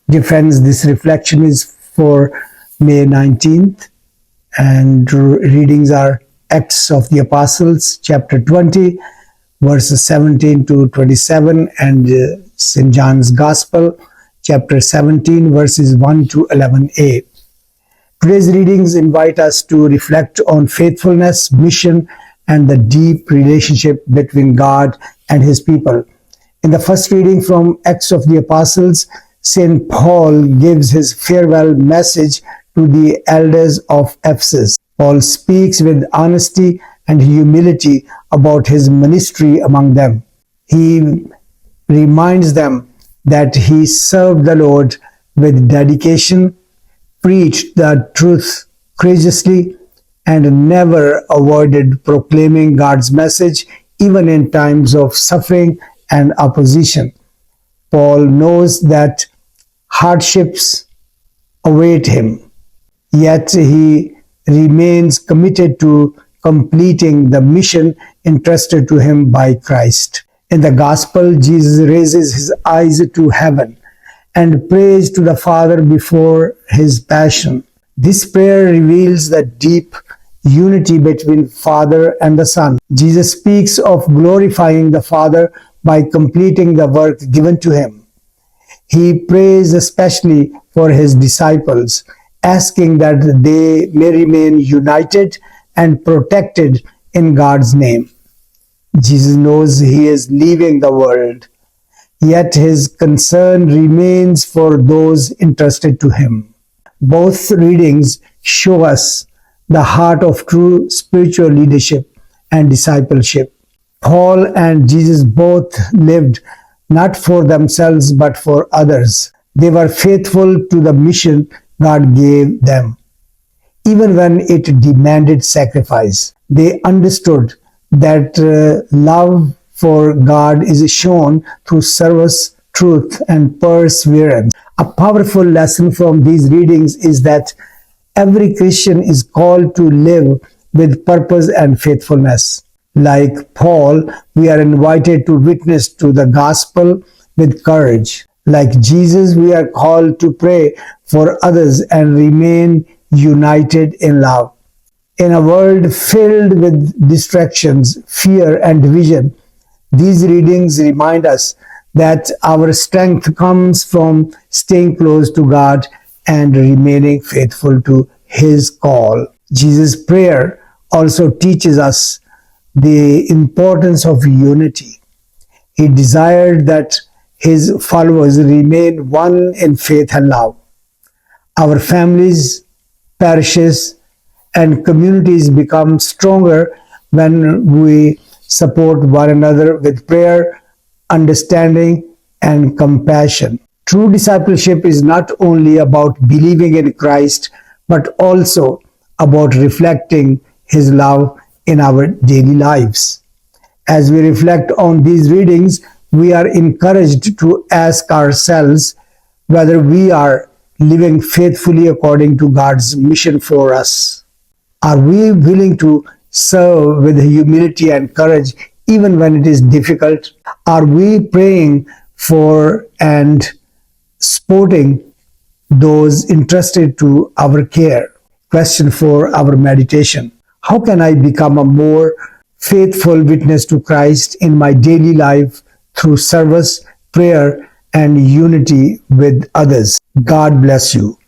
Dear friends, this reflection is for May 19th, and readings are Acts of the Apostles, chapter 20, verses 17 to 27, and St. John's Gospel, chapter 17, verses 1 to 11a. Today's readings invite us to reflect on faithfulness, mission, and the deep relationship between God and His people. In the first reading from Acts of the Apostles, St. Paul gives his farewell message to the elders of Ephesus. Paul speaks with honesty and humility about his ministry among them. He reminds them that he served the Lord with dedication, preached the truth courageously, and never avoided proclaiming God's message even in times of suffering and opposition. Paul knows that hardships await him, yet he remains committed to completing the mission entrusted to him by Christ. In the Gospel, Jesus raises his eyes to heaven and prays to the Father before his passion. This prayer reveals the deep unity between Father and the Son. Jesus speaks of glorifying the Father by completing the work given to him. He prays especially for his disciples, asking that they may remain united and protected in God's name. Jesus knows he is leaving the world, yet his concern remains for those entrusted to him. Both readings show us the heart of true spiritual leadership and discipleship. Paul and Jesus both lived not for themselves but for others. They were faithful to the mission God gave them, even when it demanded sacrifice. They understood that love for God is shown through service, truth, and perseverance. A powerful lesson from these readings is that every Christian is called to live with purpose and faithfulness. Like Paul, we are invited to witness to the gospel with courage. Like Jesus, we are called to pray for others and remain united in love. In a world filled with distractions, fear, and division, these readings remind us that our strength comes from staying close to God and remaining faithful to His call. Jesus' prayer also teaches us the importance of unity. He desired that his followers remain one in faith and love. Our families, parishes, and communities become stronger when we support one another with prayer, understanding, and compassion. True discipleship is not only about believing in Christ, but also about reflecting His love in our daily lives. As we reflect on these readings, we are encouraged to ask ourselves whether we are living faithfully according to God's mission for us. Are we willing to serve with humility and courage even when it is difficult? Are we praying for and supporting those entrusted to our care? Question for our meditation: how can I become a more faithful witness to Christ in my daily life through service, prayer, and unity with others? God bless you.